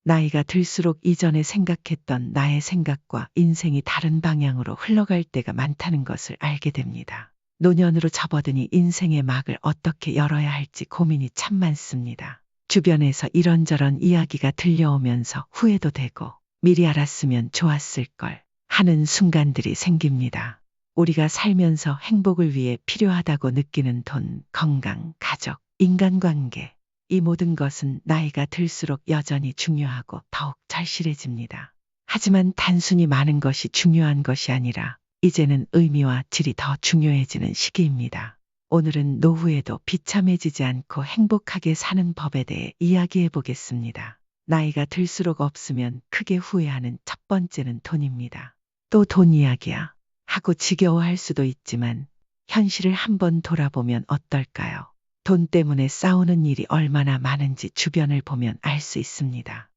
나이가 들수록 이전에 생각했던 나의 생각과 인생이 다른 방향으로 흘러갈 때가 많다는 것을 알게 됩니다. 노년으로 접어드니 인생의 막을 어떻게 열어야 할지 고민이 참 많습니다. 주변에서 이런저런 이야기가 들려오면서 후회도 되고 미리 알았으면 좋았을 걸 하는 순간들이 생깁니다. 우리가 살면서 행복을 위해 필요하다고 느끼는 돈, 건강, 가족, 인간관계, 이 모든 것은 나이가 들수록 여전히 중요하고 더욱 절실해집니다. 하지만 단순히 많은 것이 중요한 것이 아니라 이제는 의미와 질이 더 중요해지는 시기입니다. 오늘은 노후에도 비참해지지 않고 행복하게 사는 법에 대해 이야기해 보겠습니다. 나이가 들수록 없으면 크게 후회하는 첫 번째는 돈입니다. 또 돈 이야기야 하고 지겨워할 수도 있지만 현실을 한번 돌아보면 어떨까요? 돈 때문에 싸우는 일이 얼마나 많은지 주변을 보면 알 수 있습니다.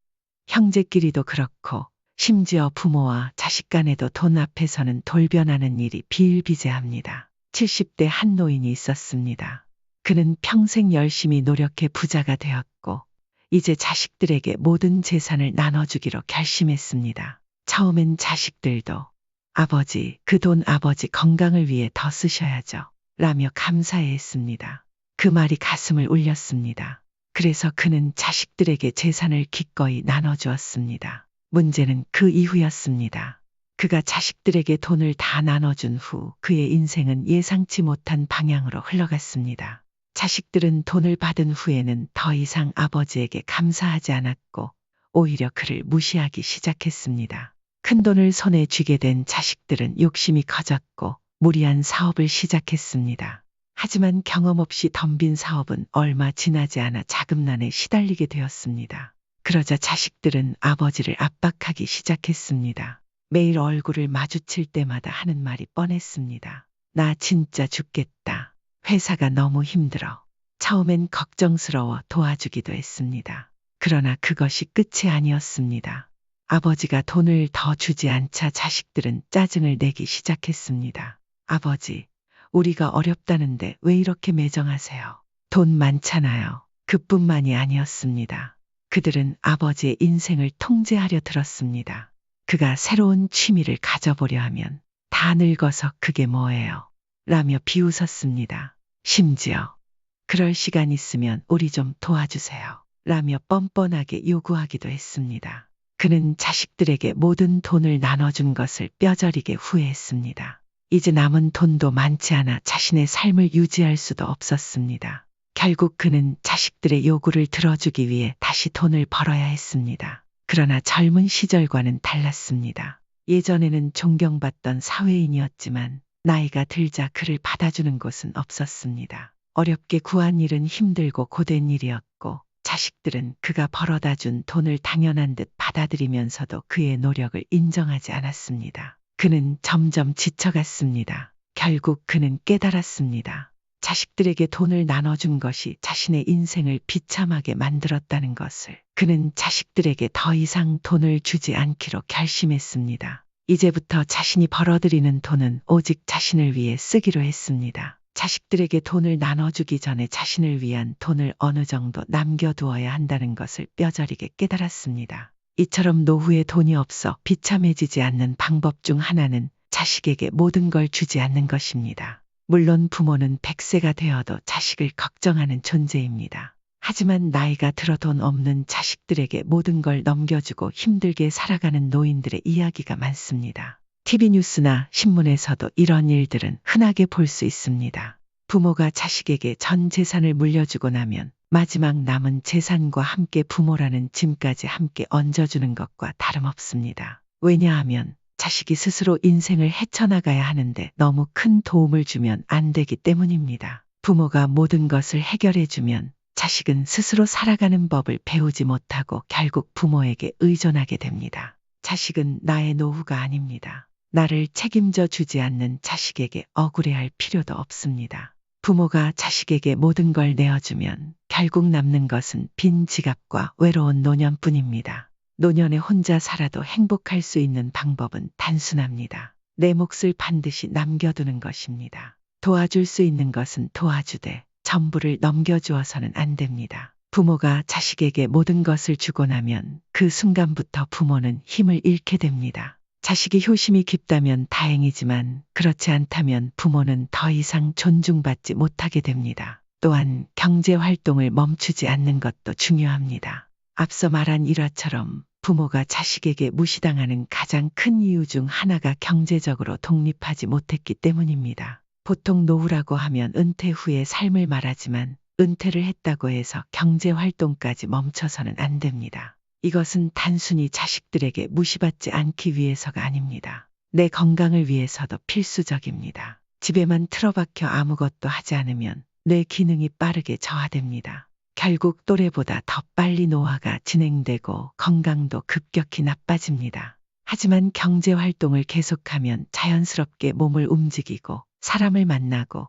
형제끼리도 그렇고 심지어 부모와 자식 간에도 돈 앞에서는 돌변하는 일이 비일비재합니다. 70대 한 노인이 있었습니다. 그는 평생 열심히 노력해 부자가 되었고 이제 자식들에게 모든 재산을 나눠주기로 결심했습니다. 처음엔 자식들도 아버지, 그 돈 아버지 건강을 위해 더 쓰셔야죠 라며 감사해했습니다. 그 말이 가슴을 울렸습니다. 그래서 그는 자식들에게 재산을 기꺼이 나눠주었습니다. 문제는 그 이후였습니다. 그가 자식들에게 돈을 다 나눠준 후 그의 인생은 예상치 못한 방향으로 흘러갔습니다. 자식들은 돈을 받은 후에는 더 이상 아버지에게 감사하지 않았고 오히려 그를 무시하기 시작했습니다. 큰돈을 손에 쥐게 된 자식들은 욕심이 커졌고 무리한 사업을 시작했습니다. 하지만 경험 없이 덤빈 사업은 얼마 지나지 않아 자금난에 시달리게 되었습니다. 그러자 자식들은 아버지를 압박하기 시작했습니다. 매일 얼굴을 마주칠 때마다 하는 말이 뻔했습니다. 나 진짜 죽겠다. 회사가 너무 힘들어. 처음엔 걱정스러워 도와주기도 했습니다. 그러나 그것이 끝이 아니었습니다. 아버지가 돈을 더 주지 않자 자식들은 짜증을 내기 시작했습니다. 아버지, 우리가 어렵다는데 왜 이렇게 매정하세요? 돈 많잖아요. 그뿐만이 아니었습니다. 그들은 아버지의 인생을 통제하려 들었습니다. 그가 새로운 취미를 가져보려 하면 다 늙어서 그게 뭐예요? 라며 비웃었습니다. 심지어 그럴 시간 있으면 우리 좀 도와주세요. 라며 뻔뻔하게 요구하기도 했습니다. 그는 자식들에게 모든 돈을 나눠준 것을 뼈저리게 후회했습니다. 이제 남은 돈도 많지 않아 자신의 삶을 유지할 수도 없었습니다. 결국 그는 자식들의 요구를 들어주기 위해 다시 돈을 벌어야 했습니다. 그러나 젊은 시절과는 달랐습니다. 예전에는 존경받던 사회인이었지만 나이가 들자 그를 받아주는 곳은 없었습니다. 어렵게 구한 일은 힘들고 고된 일이었고 자식들은 그가 벌어다 준 돈을 당연한 듯 받아들이면서도 그의 노력을 인정하지 않았습니다. 그는 점점 지쳐갔습니다. 결국 그는 깨달았습니다. 자식들에게 돈을 나눠준 것이 자신의 인생을 비참하게 만들었다는 것을. 그는 자식들에게 더 이상 돈을 주지 않기로 결심했습니다. 이제부터 자신이 벌어들이는 돈은 오직 자신을 위해 쓰기로 했습니다. 자식들에게 돈을 나눠주기 전에 자신을 위한 돈을 어느 정도 남겨두어야 한다는 것을 뼈저리게 깨달았습니다. 이처럼 노후에 돈이 없어 비참해지지 않는 방법 중 하나는 자식에게 모든 걸 주지 않는 것입니다. 물론 부모는 100세가 되어도 자식을 걱정하는 존재입니다. 하지만 나이가 들어 돈 없는 자식들에게 모든 걸 넘겨주고 힘들게 살아가는 노인들의 이야기가 많습니다. TV 뉴스나 신문에서도 이런 일들은 흔하게 볼 수 있습니다. 부모가 자식에게 전 재산을 물려주고 나면 마지막 남은 재산과 함께 부모라는 짐까지 함께 얹어주는 것과 다름없습니다. 왜냐하면 자식이 스스로 인생을 헤쳐나가야 하는데 너무 큰 도움을 주면 안 되기 때문입니다. 부모가 모든 것을 해결해주면 자식은 스스로 살아가는 법을 배우지 못하고 결국 부모에게 의존하게 됩니다. 자식은 나의 노후가 아닙니다. 나를 책임져 주지 않는 자식에게 억울해할 필요도 없습니다. 부모가 자식에게 모든 걸 내어주면 결국 남는 것은 빈 지갑과 외로운 노년뿐입니다. 노년에 혼자 살아도 행복할 수 있는 방법은 단순합니다. 내 몫을 반드시 남겨두는 것입니다. 도와줄 수 있는 것은 도와주되 전부를 넘겨주어서는 안 됩니다. 부모가 자식에게 모든 것을 주고 나면 그 순간부터 부모는 힘을 잃게 됩니다. 자식이 효심이 깊다면 다행이지만 그렇지 않다면 부모는 더 이상 존중받지 못하게 됩니다. 또한 경제 활동을 멈추지 않는 것도 중요합니다. 앞서 말한 일화처럼 부모가 자식에게 무시당하는 가장 큰 이유 중 하나가 경제적으로 독립하지 못했기 때문입니다. 보통 노후라고 하면 은퇴 후의 삶을 말하지만 은퇴를 했다고 해서 경제 활동까지 멈춰서는 안 됩니다. 이것은 단순히 자식들에게 무시받지 않기 위해서가 아닙니다. 내 건강을 위해서도 필수적입니다. 집에만 틀어박혀 아무것도 하지 않으면 뇌 기능이 빠르게 저하됩니다. 결국 또래보다 더 빨리 노화가 진행되고 건강도 급격히 나빠집니다. 하지만 경제 활동을 계속하면 자연스럽게 몸을 움직이고 사람을 만나고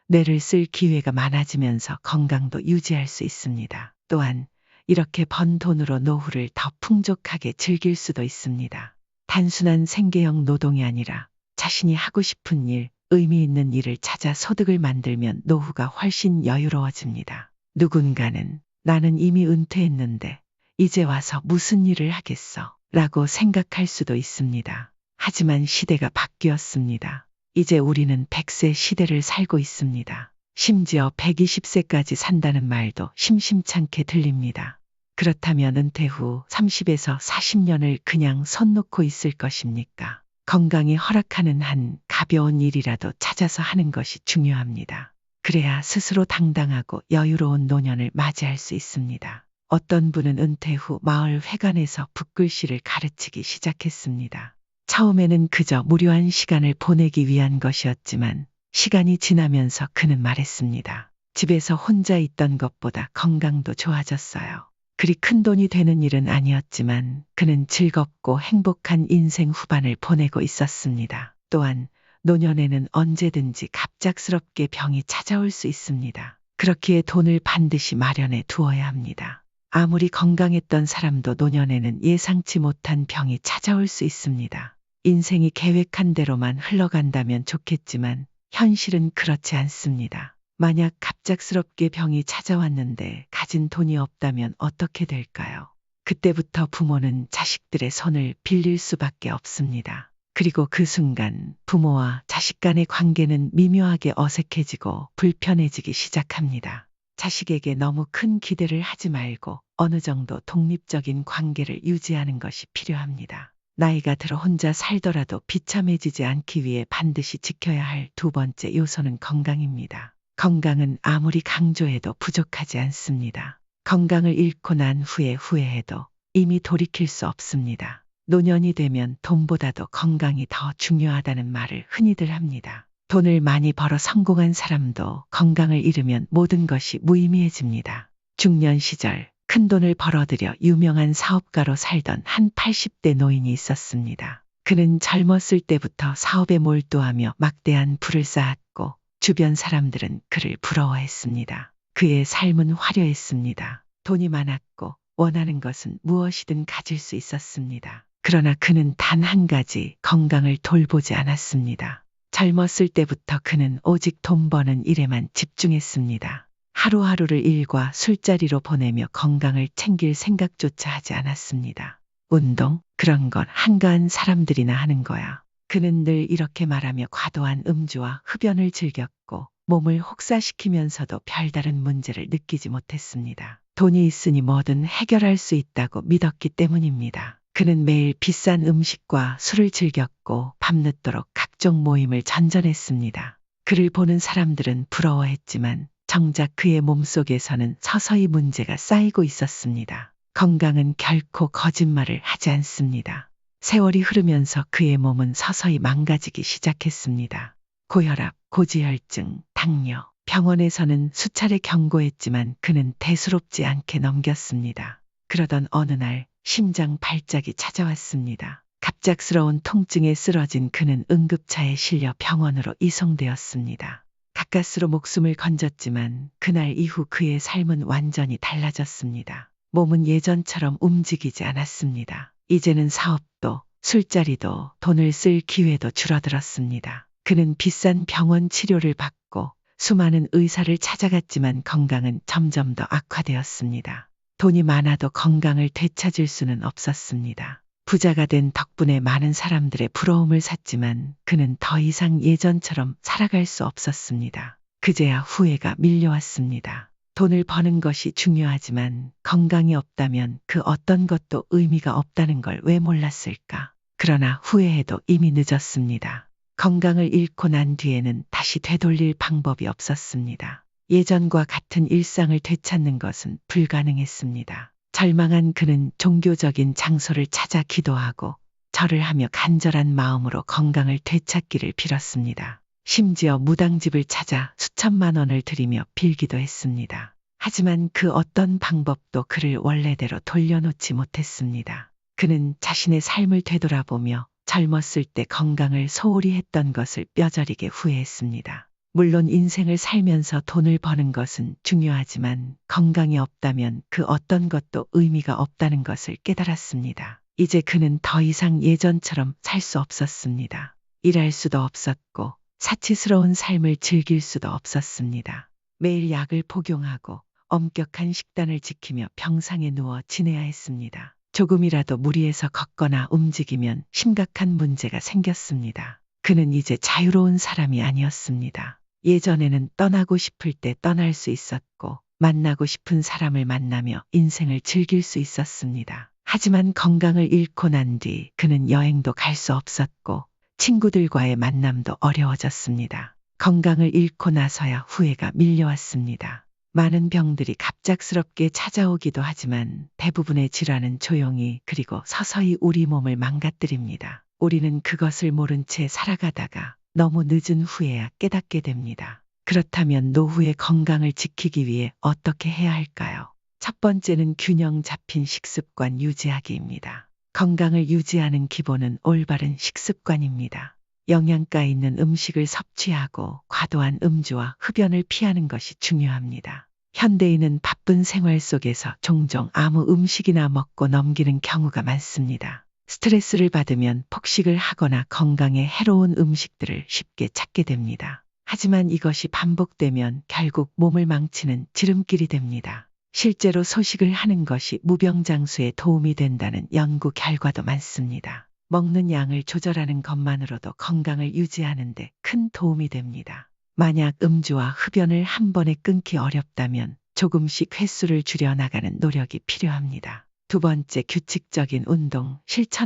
뇌를 쓸 기회가 많아지면서 건강도 유지할 수 있습니다. 또한 이렇게 번 돈으로 노후를 더 풍족하게 즐길 수도 있습니다. 단순한 생계형 노동이 아니라 자신이 하고 싶은 일, 의미 있는 일을 찾아 소득을 만들면 노후가 훨씬 여유로워집니다. 누군가는 나는 이미 은퇴했는데 이제 와서 무슨 일을 하겠어 라고 생각할 수도 있습니다. 하지만 시대가 바뀌었습니다. 이제 우리는 100세 시대를 살고 있습니다. 심지어 120세까지 산다는 말도 심심찮게 들립니다. 그렇다면 은퇴 후 30에서 40년을 그냥 손 놓고 있을 것입니까? 건강이 허락하는 한 가벼운 일이라도 찾아서 하는 것이 중요합니다. 그래야 스스로 당당하고 여유로운 노년을 맞이할 수 있습니다. 어떤 분은 은퇴 후 마을 회관에서 붓글씨를 가르치기 시작했습니다. 처음에는 그저 무료한 시간을 보내기 위한 것이었지만 시간이 지나면서 그는 말했습니다. 집에서 혼자 있던 것보다 건강도 좋아졌어요. 그리 큰 돈이 되는 일은 아니었지만 그는 즐겁고 행복한 인생 후반을 보내고 있었습니다. 또한 노년에는 언제든지 갑작스럽게 병이 찾아올 수 있습니다. 그렇기에 돈을 반드시 마련해 두어야 합니다. 아무리 건강했던 사람도 노년에는 예상치 못한 병이 찾아올 수 있습니다. 인생이 계획한 대로만 흘러간다면 좋겠지만 현실은 그렇지 않습니다. 만약 갑작스럽게 병이 찾아왔는데 가진 돈이 없다면 어떻게 될까요? 그때부터 부모는 자식들의 손을 빌릴 수밖에 없습니다. 그리고 그 순간 부모와 자식 간의 관계는 미묘하게 어색해지고 불편해지기 시작합니다. 자식에게 너무 큰 기대를 하지 말고 어느 정도 독립적인 관계를 유지하는 것이 필요합니다. 나이가 들어 혼자 살더라도 비참해지지 않기 위해 반드시 지켜야 할 두 번째 요소는 건강입니다. 건강은 아무리 강조해도 부족하지 않습니다. 건강을 잃고 난 후에 후회해도 이미 돌이킬 수 없습니다. 노년이 되면 돈보다도 건강이 더 중요하다는 말을 흔히들 합니다. 돈을 많이 벌어 성공한 사람도 건강을 잃으면 모든 것이 무의미해집니다. 중년 시절 큰 돈을 벌어들여 유명한 사업가로 살던 한 80대 노인이 있었습니다. 그는 젊었을 때부터 사업에 몰두하며 막대한 부를 쌓았고 주변 사람들은 그를 부러워했습니다. 그의 삶은 화려했습니다. 돈이 많았고 원하는 것은 무엇이든 가질 수 있었습니다. 그러나 그는 단 한 가지 건강을 돌보지 않았습니다. 젊었을 때부터 그는 오직 돈 버는 일에만 집중했습니다. 하루하루를 일과 술자리로 보내며 건강을 챙길 생각조차 하지 않았습니다. 운동? 그런 건 한가한 사람들이나 하는 거야. 그는 늘 이렇게 말하며 과도한 음주와 흡연을 즐겼고 몸을 혹사시키면서도 별다른 문제를 느끼지 못했습니다. 돈이 있으니 뭐든 해결할 수 있다고 믿었기 때문입니다. 그는 매일 비싼 음식과 술을 즐겼고 밤늦도록 각종 모임을 전전했습니다. 그를 보는 사람들은 부러워했지만 정작 그의 몸속에서는 서서히 문제가 쌓이고 있었습니다. 건강은 결코 거짓말을 하지 않습니다. 세월이 흐르면서 그의 몸은 서서히 망가지기 시작했습니다. 고혈압, 고지혈증, 당뇨, 병원에서는 수차례 경고했지만 그는 대수롭지 않게 넘겼습니다. 그러던 어느 날 심장 발작이 찾아왔습니다. 갑작스러운 통증에 쓰러진 그는 응급차에 실려 병원으로 이송되었습니다. 가까스로 목숨을 건졌지만 그날 이후 그의 삶은 완전히 달라졌습니다. 몸은 예전처럼 움직이지 않았습니다. 이제는 사업도 술자리도 돈을 쓸 기회도 줄어들었습니다. 그는 비싼 병원 치료를 받고 수많은 의사를 찾아갔지만 건강은 점점 더 악화되었습니다. 돈이 많아도 건강을 되찾을 수는 없었습니다. 부자가 된 덕분에 많은 사람들의 부러움을 샀지만 그는 더 이상 예전처럼 살아갈 수 없었습니다. 그제야 후회가 밀려왔습니다. 돈을 버는 것이 중요하지만 건강이 없다면 그 어떤 것도 의미가 없다는 걸 왜 몰랐을까? 그러나 후회해도 이미 늦었습니다. 건강을 잃고 난 뒤에는 다시 되돌릴 방법이 없었습니다. 예전과 같은 일상을 되찾는 것은 불가능했습니다. 절망한 그는 종교적인 장소를 찾아 기도하고 절을 하며 간절한 마음으로 건강을 되찾기를 빌었습니다. 심지어 무당집을 찾아 수천만 원을 들이며 빌기도 했습니다. 하지만 그 어떤 방법도 그를 원래대로 돌려놓지 못했습니다. 그는 자신의 삶을 되돌아보며 젊었을 때 건강을 소홀히 했던 것을 뼈저리게 후회했습니다. 물론 인생을 살면서 돈을 버는 것은 중요하지만 건강이 없다면 그 어떤 것도 의미가 없다는 것을 깨달았습니다. 이제 그는 더 이상 예전처럼 살 수 없었습니다. 일할 수도 없었고 사치스러운 삶을 즐길 수도 없었습니다. 매일 약을 복용하고 엄격한 식단을 지키며 병상에 누워 지내야 했습니다. 조금이라도 무리해서 걷거나 움직이면 심각한 문제가 생겼습니다. 그는 이제 자유로운 사람이 아니었습니다. 예전에는 떠나고 싶을 때 떠날 수 있었고 만나고 싶은 사람을 만나며 인생을 즐길 수 있었습니다. 하지만 건강을 잃고 난 뒤 그는 여행도 갈 수 없었고 친구들과의 만남도 어려워졌습니다. 건강을 잃고 나서야 후회가 밀려왔습니다. 많은 병들이 갑작스럽게 찾아오기도 하지만 대부분의 질환은 조용히 그리고 서서히 우리 몸을 망가뜨립니다. 우리는 그것을 모른 채 살아가다가 너무 늦은 후에야 깨닫게 됩니다. 그렇다면 노후의 건강을 지키기 위해 어떻게 해야 할까요? 첫 번째는 균형 잡힌 식습관 유지하기입니다. 건강을 유지하는 기본은 올바른 식습관입니다. 영양가 있는 음식을 섭취하고 과도한 음주와 흡연을 피하는 것이 중요합니다. 현대인은 바쁜 생활 속에서 종종 아무 음식이나 먹고 넘기는 경우가 많습니다. 스트레스를 받으면 폭식을 하거나 건강에 해로운 음식들을 쉽게 찾게 됩니다. 하지만 이것이 반복되면 결국 몸을 망치는 지름길이 됩니다. 실제로 소식을 하는 것이 무병장수에 도움이 된다는 연구 결과도 많습니다. 먹는 양을 조절하는 것만으로도 건강을 유지하는 데 큰 도움이 됩니다. 만약 음주와 흡연을 한 번에 끊기 어렵다면 조금씩 횟수를 줄여 나가는 노력이 필요합니다. 두 번째, 규칙적인 운동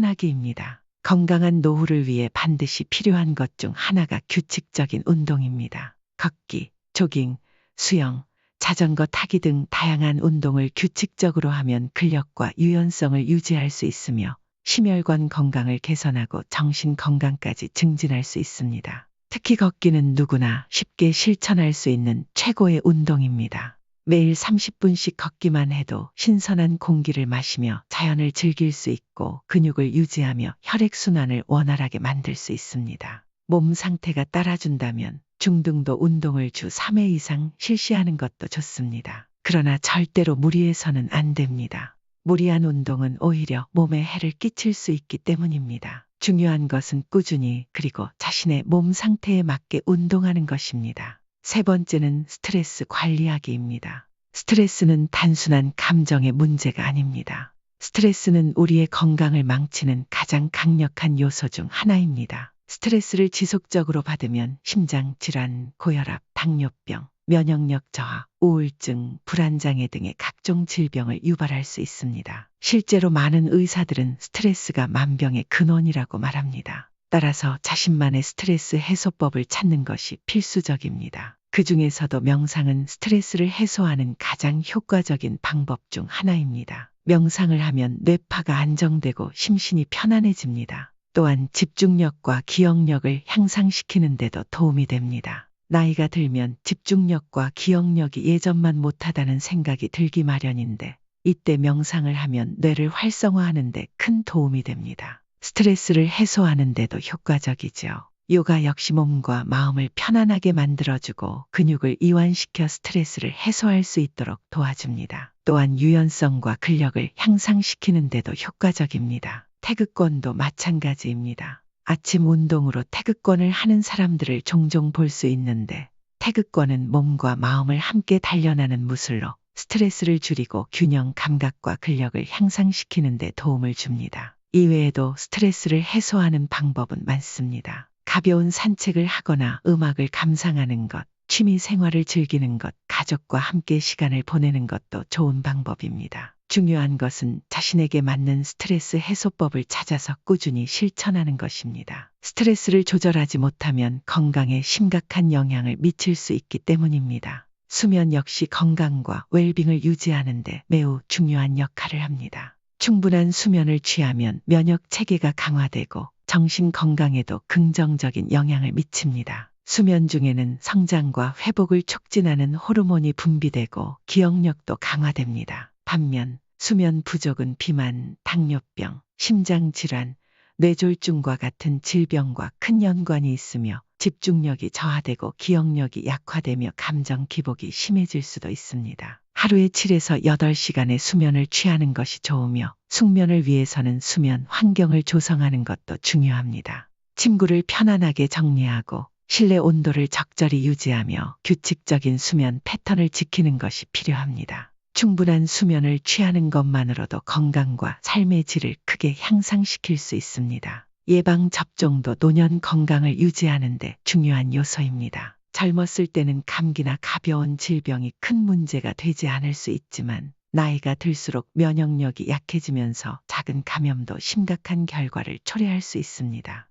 실천하기입니다. 건강한 노후를 위해 반드시 필요한 것 중 하나가 규칙적인 운동입니다. 걷기, 조깅, 수영, 자전거 타기 등 다양한 운동을 규칙적으로 하면 근력과 유연성을 유지할 수 있으며 심혈관 건강을 개선하고 정신 건강까지 증진할 수 있습니다. 특히 걷기는 누구나 쉽게 실천할 수 있는 최고의 운동입니다. 매일 30분씩 걷기만 해도 신선한 공기를 마시며 자연을 즐길 수 있고 근육을 유지하며 혈액순환을 원활하게 만들 수 있습니다. 몸 상태가 따라준다면 중등도 운동을 주 3회 이상 실시하는 것도 좋습니다. 그러나 절대로 무리해서는 안 됩니다. 무리한 운동은 오히려 몸에 해를 끼칠 수 있기 때문입니다. 중요한 것은 꾸준히 그리고 자신의 몸 상태에 맞게 운동하는 것입니다. 세 번째는 스트레스 관리하기입니다. 스트레스는 단순한 감정의 문제가 아닙니다. 스트레스는 우리의 건강을 망치는 가장 강력한 요소 중 하나입니다. 스트레스를 지속적으로 받으면 심장 질환, 고혈압, 당뇨병, 면역력 저하, 우울증, 불안장애 등의 각종 질병을 유발할 수 있습니다. 실제로 많은 의사들은 스트레스가 만병의 근원이라고 말합니다. 따라서 자신만의 스트레스 해소법을 찾는 것이 필수적입니다. 그 중에서도 명상은 스트레스를 해소하는 가장 효과적인 방법 중 하나입니다. 명상을 하면 뇌파가 안정되고 심신이 편안해집니다. 또한 집중력과 기억력을 향상시키는 데도 도움이 됩니다. 나이가 들면 집중력과 기억력이 예전만 못하다는 생각이 들기 마련인데 이때 명상을 하면 뇌를 활성화하는 데 큰 도움이 됩니다. 스트레스를 해소하는 데도 효과적이죠. 요가 역시 몸과 마음을 편안하게 만들어주고 근육을 이완시켜 스트레스를 해소할 수 있도록 도와줍니다. 또한 유연성과 근력을 향상시키는 데도 효과적입니다. 태극권도 마찬가지입니다. 아침 운동으로 태극권을 하는 사람들을 종종 볼 수 있는데 태극권은 몸과 마음을 함께 단련하는 무술로 스트레스를 줄이고 균형 감각과 근력을 향상시키는 데 도움을 줍니다. 이외에도 스트레스를 해소하는 방법은 많습니다. 가벼운 산책을 하거나 음악을 감상하는 것, 취미 생활을 즐기는 것, 가족과 함께 시간을 보내는 것도 좋은 방법입니다. 중요한 것은 자신에게 맞는 스트레스 해소법을 찾아서 꾸준히 실천하는 것입니다. 스트레스를 조절하지 못하면 건강에 심각한 영향을 미칠 수 있기 때문입니다. 수면 역시 건강과 웰빙을 유지하는 데 매우 중요한 역할을 합니다. 충분한 수면을 취하면 면역 체계가 강화되고 정신 건강에도 긍정적인 영향을 미칩니다. 수면 중에는 성장과 회복을 촉진하는 호르몬이 분비되고 기억력도 강화됩니다. 반면 수면 부족은 비만, 당뇨병, 심장질환, 뇌졸중과 같은 질병과 큰 연관이 있으며 집중력이 저하되고 기억력이 약화되며 감정 기복이 심해질 수도 있습니다. 하루에 7에서 8시간의 수면을 취하는 것이 좋으며 숙면을 위해서는 수면 환경을 조성하는 것도 중요합니다. 침구를 편안하게 정리하고 실내 온도를 적절히 유지하며 규칙적인 수면 패턴을 지키는 것이 필요합니다. 충분한 수면을 취하는 것만으로도 건강과 삶의 질을 크게 향상시킬 수 있습니다. 예방접종도 노년 건강을 유지하는 데 중요한 요소입니다. 젊었을 때는 감기나 가벼운 질병이 큰 문제가 되지 않을 수 있지만 나이가 들수록 면역력이 약해지면서 작은 감염도 심각한 결과를 초래할 수 있습니다.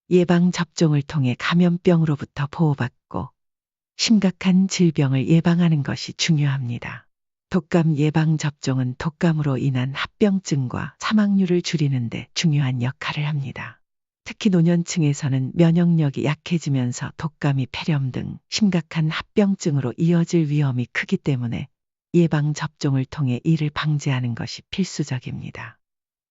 예방접종을 통해 감염병으로부터 보호받고 심각한 질병을 예방하는 것이 중요합니다. 독감 예방접종은 독감으로 인한 합병증과 사망률을 줄이는 데 중요한 역할을 합니다. 특히 노년층에서는 면역력이 약해지면서 독감이 폐렴 등 심각한 합병증으로 이어질 위험이 크기 때문에 예방접종을 통해 이를 방지하는 것이 필수적입니다.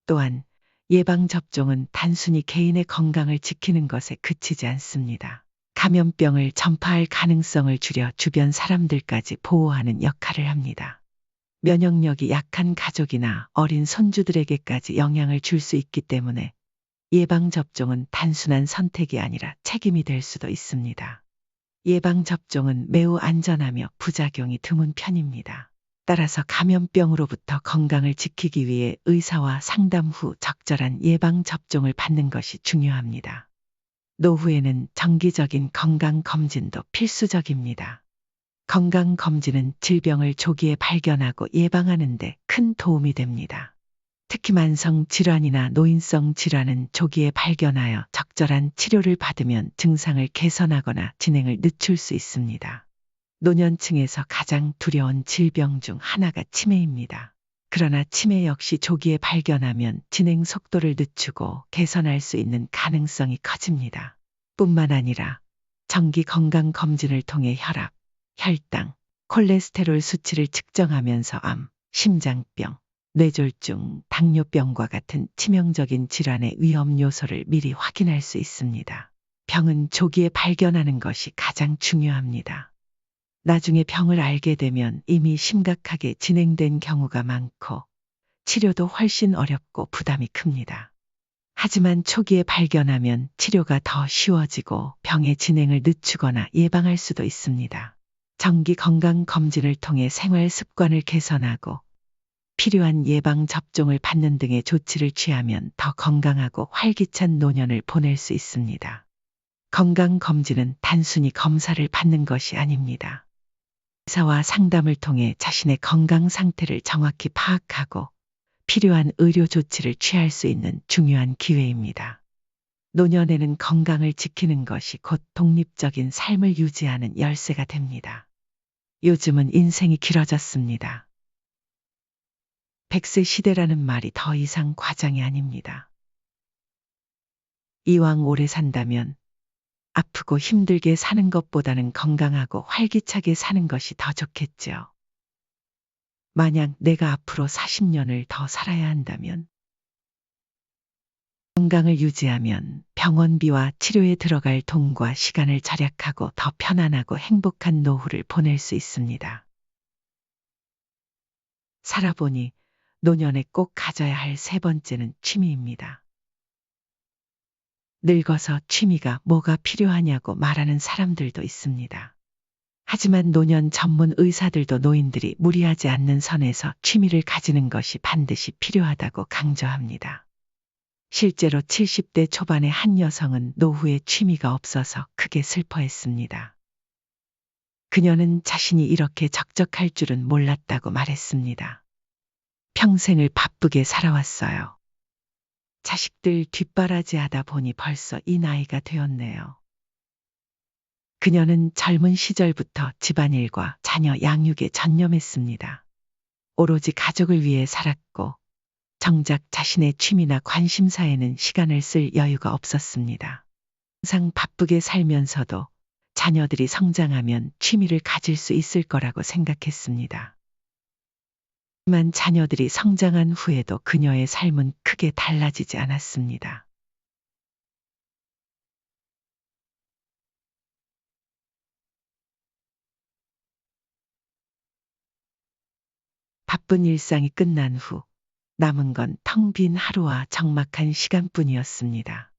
또한 예방접종은 단순히 개인의 건강을 지키는 것에 그치지 않습니다. 감염병을 전파할 가능성을 줄여 주변 사람들까지 보호하는 역할을 합니다. 면역력이 약한 가족이나 어린 손주들에게까지 영향을 줄 수 있기 때문에 예방접종은 단순한 선택이 아니라 책임이 될 수도 있습니다. 예방접종은 매우 안전하며 부작용이 드문 편입니다. 따라서 감염병으로부터 건강을 지키기 위해 의사와 상담 후 적절한 예방접종을 받는 것이 중요합니다. 노후에는 정기적인 건강검진도 필수적입니다. 건강검진은 질병을 조기에 발견하고 예방하는 데 큰 도움이 됩니다. 특히 만성 질환이나 노인성 질환은 조기에 발견하여 적절한 치료를 받으면 증상을 개선하거나 진행을 늦출 수 있습니다. 노년층에서 가장 두려운 질병 중 하나가 치매입니다. 그러나 치매 역시 조기에 발견하면 진행 속도를 늦추고 개선할 수 있는 가능성이 커집니다. 뿐만 아니라 정기 건강검진을 통해 혈압, 혈당, 콜레스테롤 수치를 측정하면서 암, 심장병, 뇌졸중, 당뇨병과 같은 치명적인 질환의 위험 요소를 미리 확인할 수 있습니다. 병은 조기에 발견하는 것이 가장 중요합니다. 나중에 병을 알게 되면 이미 심각하게 진행된 경우가 많고 치료도 훨씬 어렵고 부담이 큽니다. 하지만 초기에 발견하면 치료가 더 쉬워지고 병의 진행을 늦추거나 예방할 수도 있습니다. 정기 건강검진을 통해 생활 습관을 개선하고 필요한 예방접종을 받는 등의 조치를 취하면 더 건강하고 활기찬 노년을 보낼 수 있습니다. 건강검진은 단순히 검사를 받는 것이 아닙니다. 의사와 상담을 통해 자신의 건강 상태를 정확히 파악하고 필요한 의료 조치를 취할 수 있는 중요한 기회입니다. 노년에는 건강을 지키는 것이 곧 독립적인 삶을 유지하는 열쇠가 됩니다. 요즘은 인생이 길어졌습니다. 100세 시대라는 말이 더 이상 과장이 아닙니다. 이왕 오래 산다면 아프고 힘들게 사는 것보다는 건강하고 활기차게 사는 것이 더 좋겠죠. 만약 내가 앞으로 40년을 더 살아야 한다면 건강을 유지하면 병원비와 치료에 들어갈 돈과 시간을 절약하고 더 편안하고 행복한 노후를 보낼 수 있습니다. 살아보니 노년에 꼭 가져야 할 세 번째는 취미입니다. 늙어서 취미가 뭐가 필요하냐고 말하는 사람들도 있습니다. 하지만 노년 전문 의사들도 노인들이 무리하지 않는 선에서 취미를 가지는 것이 반드시 필요하다고 강조합니다. 실제로 70대 초반의 한 여성은 노후에 취미가 없어서 크게 슬퍼했습니다. 그녀는 자신이 이렇게 적적할 줄은 몰랐다고 말했습니다. 평생을 바쁘게 살아왔어요. 자식들 뒷바라지하다 보니 벌써 이 나이가 되었네요. 그녀는 젊은 시절부터 집안일과 자녀 양육에 전념했습니다. 오로지 가족을 위해 살았고 정작 자신의 취미나 관심사에는 시간을 쓸 여유가 없었습니다. 항상 바쁘게 살면서도 자녀들이 성장하면 취미를 가질 수 있을 거라고 생각했습니다. 하지만 자녀들이 성장한 후에도 그녀의 삶은 크게 달라지지 않았습니다. 바쁜 일상이 끝난 후 남은 건 텅 빈 하루와 적막한 시간뿐이었습니다.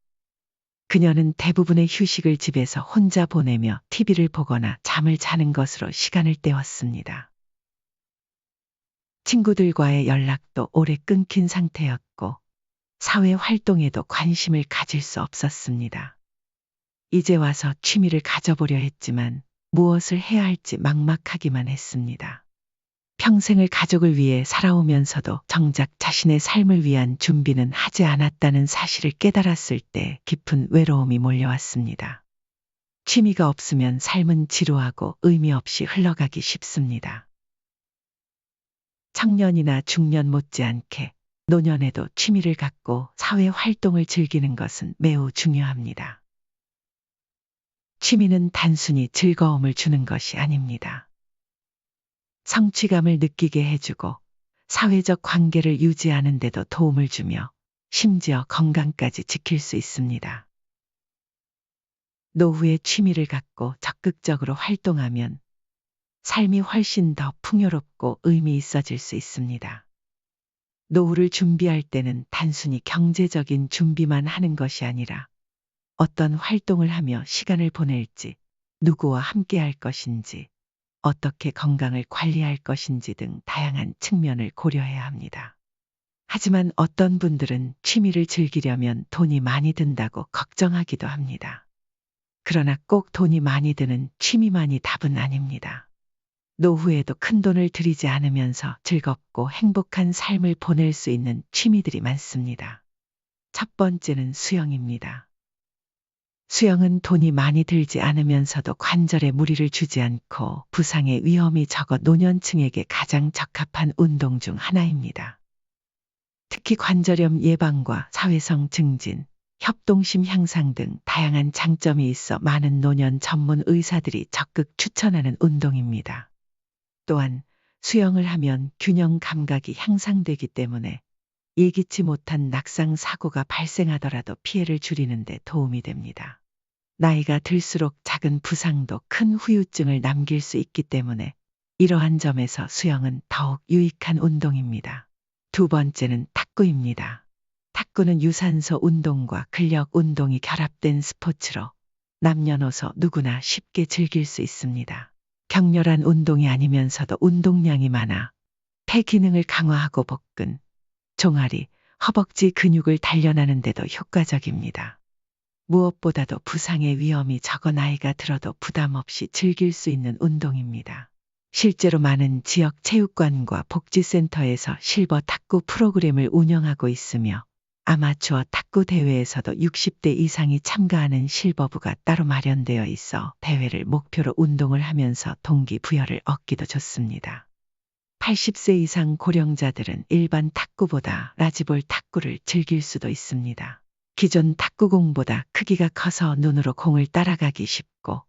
그녀는 대부분의 휴식을 집에서 혼자 보내며 TV를 보거나 잠을 자는 것으로 시간을 때웠습니다. 친구들과의 연락도 오래 끊긴 상태였고 사회 활동에도 관심을 가질 수 없었습니다. 이제 와서 취미를 가져보려 했지만 무엇을 해야 할지 막막하기만 했습니다. 평생을 가족을 위해 살아오면서도 정작 자신의 삶을 위한 준비는 하지 않았다는 사실을 깨달았을 때 깊은 외로움이 몰려왔습니다. 취미가 없으면 삶은 지루하고 의미 없이 흘러가기 쉽습니다. 청년이나 중년 못지않게 노년에도 취미를 갖고 사회 활동을 즐기는 것은 매우 중요합니다. 취미는 단순히 즐거움을 주는 것이 아닙니다. 성취감을 느끼게 해주고 사회적 관계를 유지하는 데도 도움을 주며 심지어 건강까지 지킬 수 있습니다. 노후에 취미를 갖고 적극적으로 활동하면 삶이 훨씬 더 풍요롭고 의미 있어질 수 있습니다. 노후를 준비할 때는 단순히 경제적인 준비만 하는 것이 아니라 어떤 활동을 하며 시간을 보낼지, 누구와 함께 할 것인지, 어떻게 건강을 관리할 것인지 등 다양한 측면을 고려해야 합니다. 하지만 어떤 분들은 취미를 즐기려면 돈이 많이 든다고 걱정하기도 합니다. 그러나 꼭 돈이 많이 드는 취미만이 답은 아닙니다. 노후에도 큰 돈을 들이지 않으면서 즐겁고 행복한 삶을 보낼 수 있는 취미들이 많습니다. 첫 번째는 수영입니다. 수영은 돈이 많이 들지 않으면서도 관절에 무리를 주지 않고 부상의 위험이 적어 노년층에게 가장 적합한 운동 중 하나입니다. 특히 관절염 예방과 사회성 증진, 협동심 향상 등 다양한 장점이 있어 많은 노년 전문 의사들이 적극 추천하는 운동입니다. 또한 수영을 하면 균형 감각이 향상되기 때문에 예기치 못한 낙상 사고가 발생하더라도 피해를 줄이는 데 도움이 됩니다. 나이가 들수록 작은 부상도 큰 후유증을 남길 수 있기 때문에 이러한 점에서 수영은 더욱 유익한 운동입니다. 두 번째는 탁구입니다. 탁구는 유산소 운동과 근력 운동이 결합된 스포츠로 남녀노소 누구나 쉽게 즐길 수 있습니다. 격렬한 운동이 아니면서도 운동량이 많아 폐 기능을 강화하고 복근, 종아리, 허벅지 근육을 단련하는 데도 효과적입니다. 무엇보다도 부상의 위험이 적어 나이가 들어도 부담 없이 즐길 수 있는 운동입니다. 실제로 많은 지역 체육관과 복지센터에서 실버 탁구 프로그램을 운영하고 있으며 아마추어 탁구 대회에서도 60대 이상이 참가하는 실버부가 따로 마련되어 있어 대회를 목표로 운동을 하면서 동기부여를 얻기도 좋습니다. 80세 이상 고령자들은 일반 탁구보다 라지볼 탁구를 즐길 수도 있습니다. 기존 탁구공보다 크기가 커서 눈으로 공을 따라가기 쉽고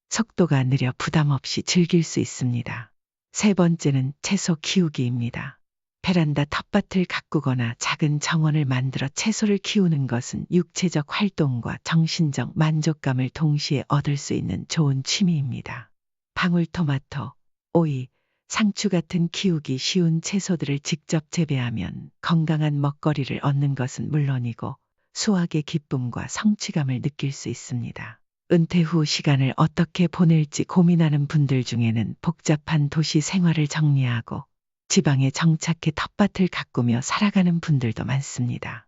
속도가 느려 부담 없이 즐길 수 있습니다. 세 번째는 채소 키우기입니다. 베란다 텃밭을 가꾸거나 작은 정원을 만들어 채소를 키우는 것은 육체적 활동과 정신적 만족감을 동시에 얻을 수 있는 좋은 취미입니다. 방울토마토, 오이, 상추 같은 키우기 쉬운 채소들을 직접 재배하면 건강한 먹거리를 얻는 것은 물론이고 수확의 기쁨과 성취감을 느낄 수 있습니다. 은퇴 후 시간을 어떻게 보낼지 고민하는 분들 중에는 복잡한 도시 생활을 정리하고 지방에 정착해 텃밭을 가꾸며 살아가는 분들도 많습니다.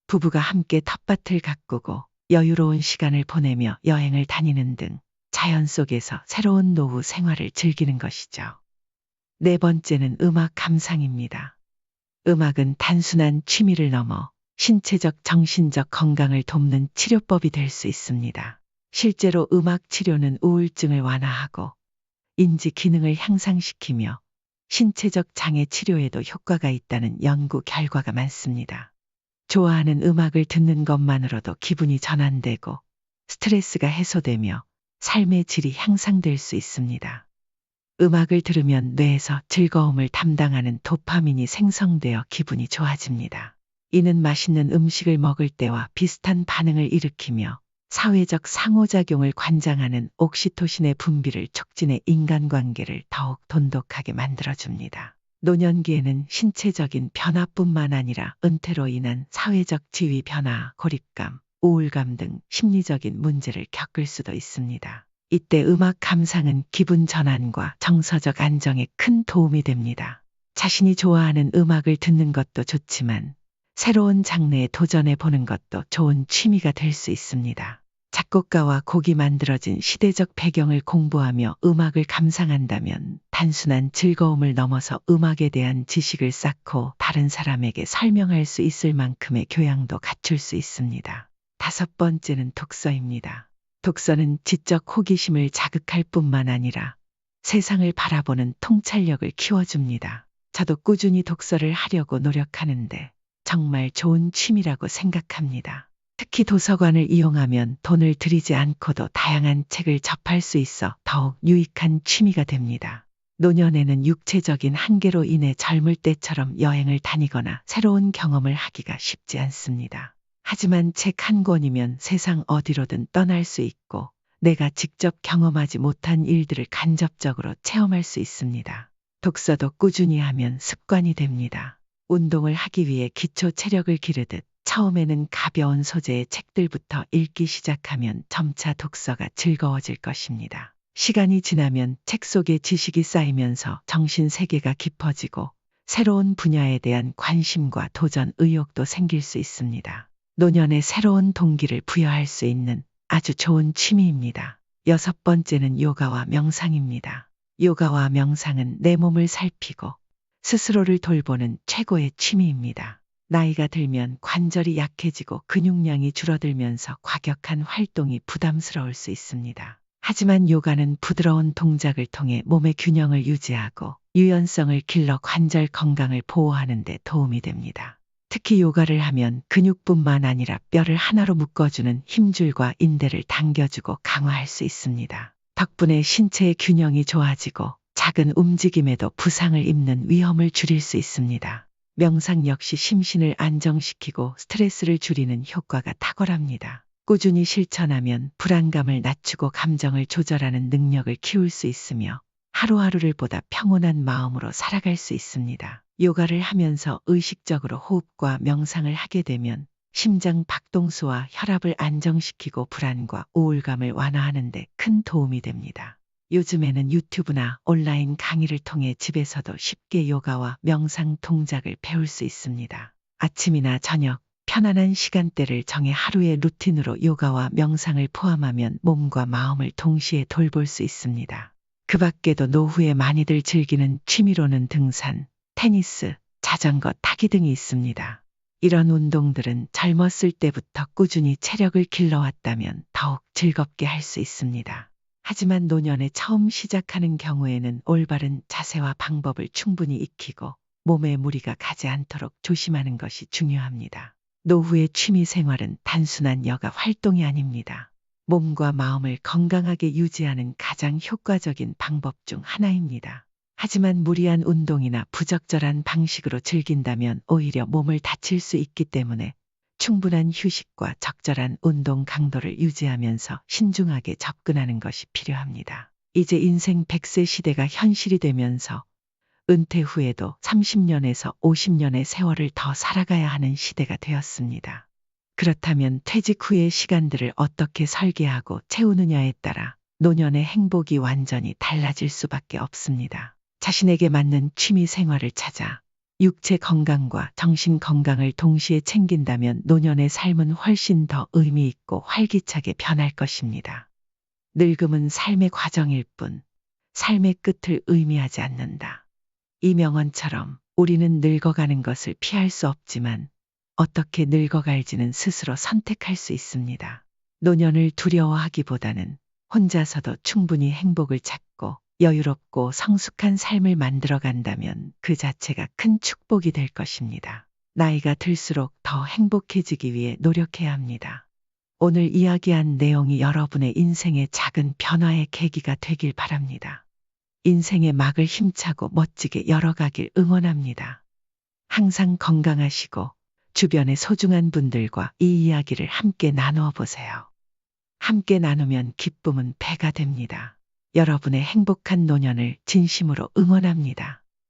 부부가 함께 텃밭을 가꾸고 여유로운 시간을 보내며 여행을 다니는 등 자연 속에서 새로운 노후 생활을 즐기는 것이죠. 네 번째는 음악 감상입니다. 음악은 단순한 취미를 넘어 신체적, 정신적 건강을 돕는 치료법이 될 수 있습니다. 실제로 음악 치료는 우울증을 완화하고 인지 기능을 향상시키며 신체적 장애 치료에도 효과가 있다는 연구 결과가 많습니다. 좋아하는 음악을 듣는 것만으로도 기분이 전환되고 스트레스가 해소되며 삶의 질이 향상될 수 있습니다. 음악을 들으면 뇌에서 즐거움을 담당하는 도파민이 생성되어 기분이 좋아집니다. 이는 맛있는 음식을 먹을 때와 비슷한 반응을 일으키며 사회적 상호작용을 관장하는 옥시토신의 분비를 촉진해 인간관계를 더욱 돈독하게 만들어줍니다. 노년기에는 신체적인 변화뿐만 아니라 은퇴로 인한 사회적 지위 변화, 고립감, 우울감 등 심리적인 문제를 겪을 수도 있습니다. 이때 음악 감상은 기분 전환과 정서적 안정에 큰 도움이 됩니다. 자신이 좋아하는 음악을 듣는 것도 좋지만 새로운 장르에 도전해 보는 것도 좋은 취미가 될 수 있습니다. 작곡가와 곡이 만들어진 시대적 배경을 공부하며 음악을 감상한다면 단순한 즐거움을 넘어서 음악에 대한 지식을 쌓고 다른 사람에게 설명할 수 있을 만큼의 교양도 갖출 수 있습니다. 다섯 번째는 독서입니다. 독서는 지적 호기심을 자극할 뿐만 아니라 세상을 바라보는 통찰력을 키워줍니다. 저도 꾸준히 독서를 하려고 노력하는데 정말 좋은 취미라고 생각합니다. 특히 도서관을 이용하면 돈을 들이지 않고도 다양한 책을 접할 수 있어 더욱 유익한 취미가 됩니다. 노년에는 육체적인 한계로 인해 젊을 때처럼 여행을 다니거나 새로운 경험을 하기가 쉽지 않습니다. 하지만 책 한 권이면 세상 어디로든 떠날 수 있고 내가 직접 경험하지 못한 일들을 간접적으로 체험할 수 있습니다. 독서도 꾸준히 하면 습관이 됩니다. 운동을 하기 위해 기초 체력을 기르듯 처음에는 가벼운 소재의 책들부터 읽기 시작하면 점차 독서가 즐거워질 것입니다. 시간이 지나면 책 속에 지식이 쌓이면서 정신 세계가 깊어지고 새로운 분야에 대한 관심과 도전 의욕도 생길 수 있습니다. 노년에 새로운 동기를 부여할 수 있는 아주 좋은 취미입니다. 여섯 번째는 요가와 명상입니다. 요가와 명상은 내 몸을 살피고 스스로를 돌보는 최고의 취미입니다. 나이가 들면 관절이 약해지고 근육량이 줄어들면서 과격한 활동이 부담스러울 수 있습니다. 하지만 요가는 부드러운 동작을 통해 몸의 균형을 유지하고 유연성을 길러 관절 건강을 보호하는 데 도움이 됩니다. 특히 요가를 하면 근육뿐만 아니라 뼈를 하나로 묶어주는 힘줄과 인대를 당겨주고 강화할 수 있습니다. 덕분에 신체의 균형이 좋아지고 작은 움직임에도 부상을 입는 위험을 줄일 수 있습니다. 명상 역시 심신을 안정시키고 스트레스를 줄이는 효과가 탁월합니다. 꾸준히 실천하면 불안감을 낮추고 감정을 조절하는 능력을 키울 수 있으며 하루하루를 보다 평온한 마음으로 살아갈 수 있습니다. 요가를 하면서 의식적으로 호흡과 명상을 하게 되면 심장 박동수와 혈압을 안정시키고 불안과 우울감을 완화하는 데 큰 도움이 됩니다. 요즘에는 유튜브나 온라인 강의를 통해 집에서도 쉽게 요가와 명상 동작을 배울 수 있습니다. 아침이나 저녁, 편안한 시간대를 정해 하루의 루틴으로 요가와 명상을 포함하면 몸과 마음을 동시에 돌볼 수 있습니다. 그 밖에도 노후에 많이들 즐기는 취미로는 등산, 테니스, 자전거 타기 등이 있습니다. 이런 운동들은 젊었을 때부터 꾸준히 체력을 길러왔다면 더욱 즐겁게 할 수 있습니다. 하지만 노년에 처음 시작하는 경우에는 올바른 자세와 방법을 충분히 익히고 몸에 무리가 가지 않도록 조심하는 것이 중요합니다. 노후의 취미 생활은 단순한 여가 활동이 아닙니다. 몸과 마음을 건강하게 유지하는 가장 효과적인 방법 중 하나입니다. 하지만 무리한 운동이나 부적절한 방식으로 즐긴다면 오히려 몸을 다칠 수 있기 때문에 충분한 휴식과 적절한 운동 강도를 유지하면서 신중하게 접근하는 것이 필요합니다. 이제 인생 100세 시대가 현실이 되면서 은퇴 후에도 30년에서 50년의 세월을 더 살아가야 하는 시대가 되었습니다. 그렇다면 퇴직 후의 시간들을 어떻게 설계하고 채우느냐에 따라 노년의 행복이 완전히 달라질 수밖에 없습니다. 자신에게 맞는 취미 생활을 찾아 육체 건강과 정신 건강을 동시에 챙긴다면 노년의 삶은 훨씬 더 의미 있고 활기차게 변할 것입니다. 늙음은 삶의 과정일 뿐 삶의 끝을 의미하지 않는다. 이 명언처럼 우리는 늙어가는 것을 피할 수 없지만 어떻게 늙어갈지는 스스로 선택할 수 있습니다. 노년을 두려워하기보다는 혼자서도 충분히 행복을 찾고 여유롭고 성숙한 삶을 만들어 간다면 그 자체가 큰 축복이 될 것입니다. 나이가 들수록 더 행복해지기 위해 노력해야 합니다. 오늘 이야기한 내용이 여러분의 인생의 작은 변화의 계기가 되길 바랍니다. 인생의 막을 힘차고 멋지게 열어가길 응원합니다. 항상 건강하시고 주변의 소중한 분들과 이 이야기를 함께 나누어 보세요. 함께 나누면 기쁨은 배가 됩니다. 여러분의 행복한 노년을 진심으로 응원합니다.